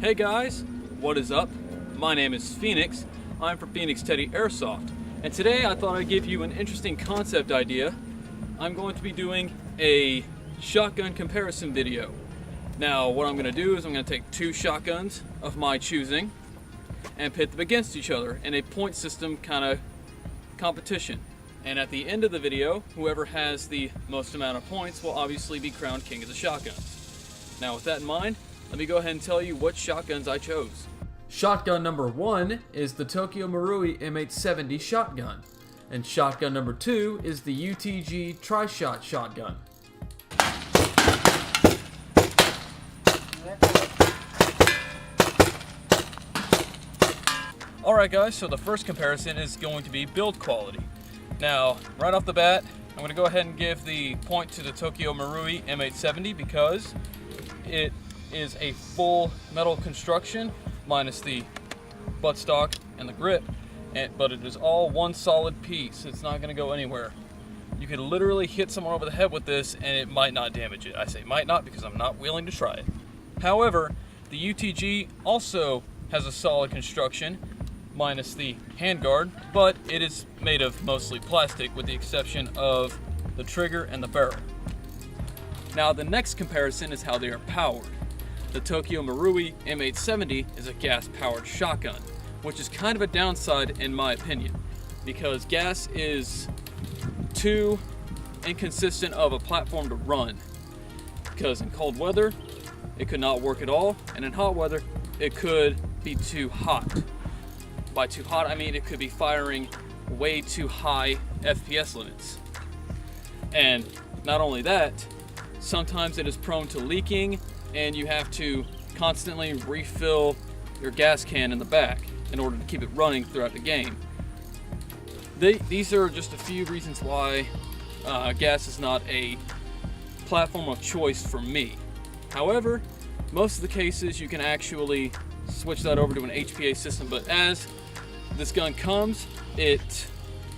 Hey guys, what is up? My name is Phoenix. I'm from Utg Airsoft, and today I thought I'd give you an interesting concept idea. I'm going to be doing a shotgun comparison video. Now what I'm going to do is I'm going to take two shotguns of my choosing and pit them against each other in a point system kind of competition. And at the end of the video, whoever has the most amount of points will obviously be crowned king of the shotguns. Now with that in mind, let me go ahead and tell you what shotguns I chose. Shotgun number 1 is the Tokyo Marui M870 shotgun, and shotgun number 2 is the Utg Tri Shot shotgun. Alright guys, so the first comparison is going to be build quality. Now, right off the bat, I'm going to go ahead and give the point to the Tokyo Marui M870 because it is a full metal construction minus the buttstock and the grip, but it is all one solid piece. It's not going to go anywhere. You could literally hit someone over the head with this and it might not damage it. I say might not because I'm not willing to try it. However, the UTG also has a solid construction minus the handguard, but it is made of mostly plastic with the exception of the trigger and the barrel. Now the next comparison is how they are powered. The Tokyo Marui M870 is a gas-powered shotgun, which is kind of a downside in my opinion, because gas is too inconsistent of a platform to run. Because in cold weather, it could not work at all, and in hot weather, it could be too hot. By too hot, I mean it could be firing way too high FPS limits. And not only that, sometimes it is prone to leaking, and you have to constantly refill your gas can in the back in order to keep it running throughout the game. These are just a few reasons why gas is not a platform of choice for me. However, most of the cases you can actually switch that over to an HPA system, but as this gun comes, it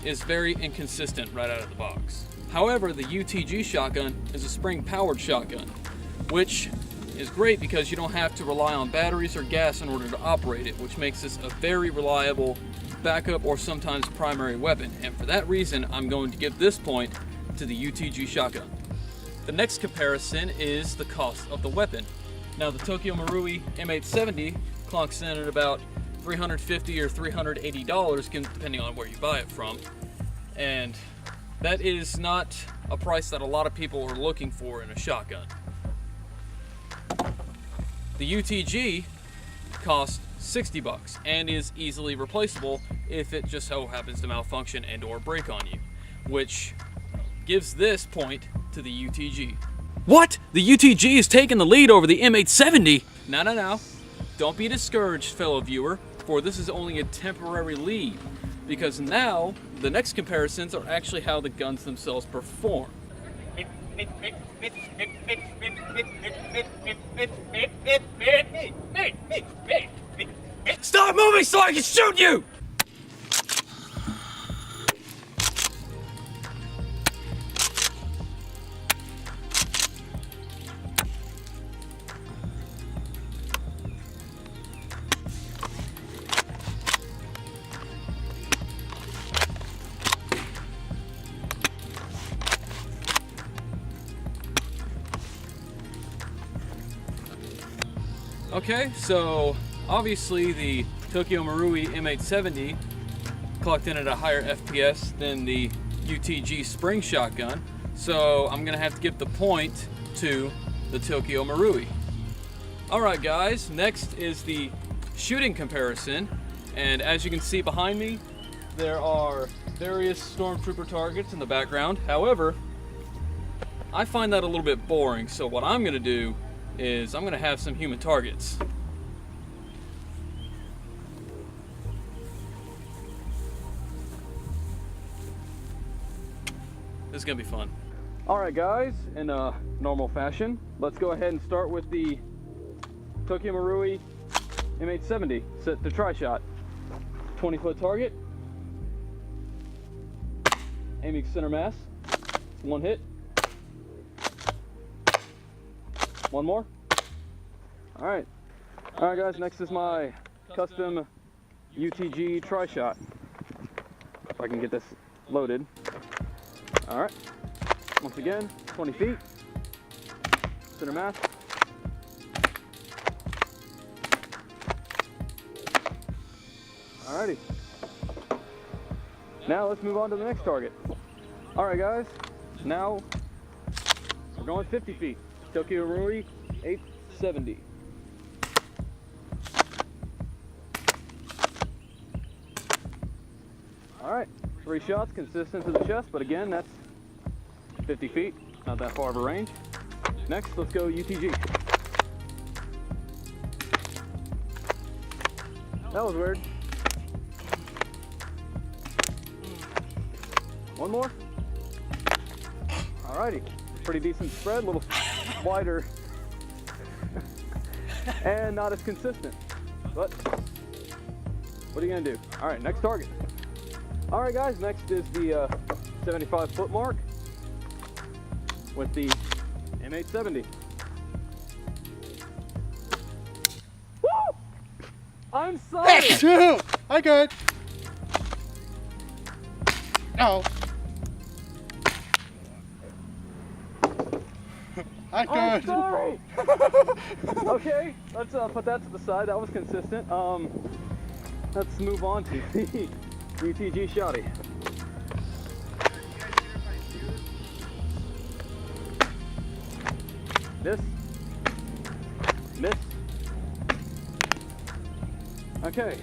is very inconsistent right out of the box. However, the UTG shotgun is a spring-powered shotgun, which is great because you don't have to rely on batteries or gas in order to operate it, which makes this a very reliable backup or sometimes primary weapon. And for that reason, I'm going to give this point to the UTG shotgun. The next comparison is the cost of the weapon. Now the Tokyo Marui M870 clocks in at about $350 or $380 depending on where you buy it from. And that is not a price that a lot of people are looking for in a shotgun. The UTG costs $60 and is easily replaceable if it just so happens to malfunction and or break on you, which gives this point to the UTG. What? The UTG is taking the lead over the M870? No. Don't be discouraged, fellow viewer, for this is only a temporary lead, because now the next comparisons are actually how the guns themselves perform. Stop moving so I can shoot you! Okay, so obviously the Tokyo Marui M870 clocked in at a higher FPS than the UTG spring shotgun, so I'm gonna have to give the point to the Tokyo Marui. Alright guys, next is the shooting comparison, and as you can see behind me, there are various stormtrooper targets in the background. However, I find that a little bit boring, so what I'm gonna do is I'm gonna have some human targets. This is gonna be fun. Alright guys, in a normal fashion, let's go ahead and start with the Tokyo Marui M870 set to Tri Shot. 20-foot target, aiming center mass, one hit, one more. All right, All right, guys. Next is my custom Utg Tri Shot. If I can get this loaded. All right. Once again, 20 feet. Center mass. Alrighty. Now let's move on to the next target. Alright guys, now we're going 50 feet. Tokyo Marui M870. Alright, 3 shots consistent to the chest, but again, that's 50 feet, not that far of a range. Next, let's go UTG. That was weird. One more. Alrighty, pretty decent spread, a little wider and not as consistent, but what are you gonna do? All right, next target. All right guys, next is the 75 foot mark with the M870. Woo! I'm sorry. I good. Oh. I'm sorry. Okay, let's put that to the side. That was consistent. Let's move on to the Utg Shotty. Miss. Okay.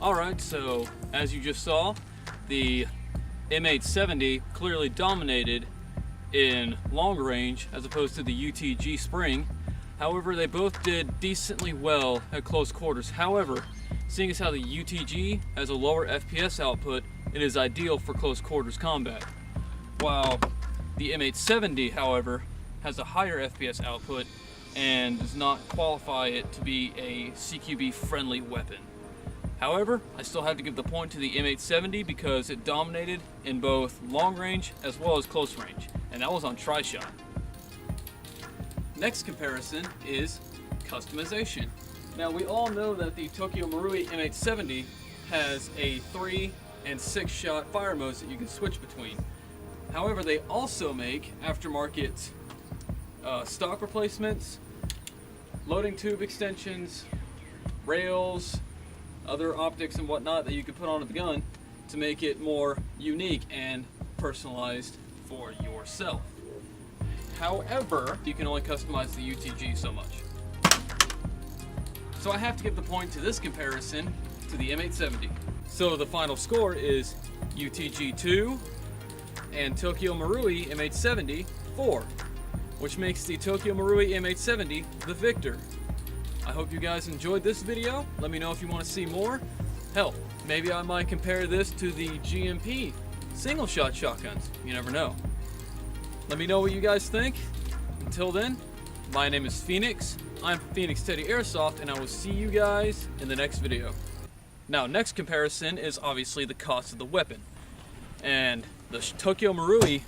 Alright, so as you just saw, the M870 clearly dominated in long range as opposed to the UTG Spring. However, they both did decently well at close quarters. However, seeing as how the UTG has a lower FPS output, it is ideal for close quarters combat. While the M870, however, has a higher FPS output and does not qualify it to be a CQB friendly weapon. However, I still have to give the point to the M870 because it dominated in both long range as well as close range, and that was on Tri Shot. Next comparison is customization. Now we all know that the Tokyo Marui M870 has a 3 and 6 shot fire modes that you can switch between. However, they also make aftermarket stock replacements, loading tube extensions, rails, other optics and whatnot that you could put onto the gun to make it more unique and personalized for yourself. However, you can only customize the UTG so much. So I have to give the point to this comparison to the M870. So the final score is UTG 2 and Tokyo Marui M870 4, which makes the Tokyo Marui M870 the victor. I hope you guys enjoyed this video. Let me know if you want to see more. Hell, maybe I might compare this to the GMP single shot shotguns. You never know. Let me know what you guys think. Until then, my name is Phoenix. I'm from Phoenix Teddy Airsoft, and I will see you guys in the next video. Now, next comparison is obviously the cost of the weapon. And the Tokyo Marui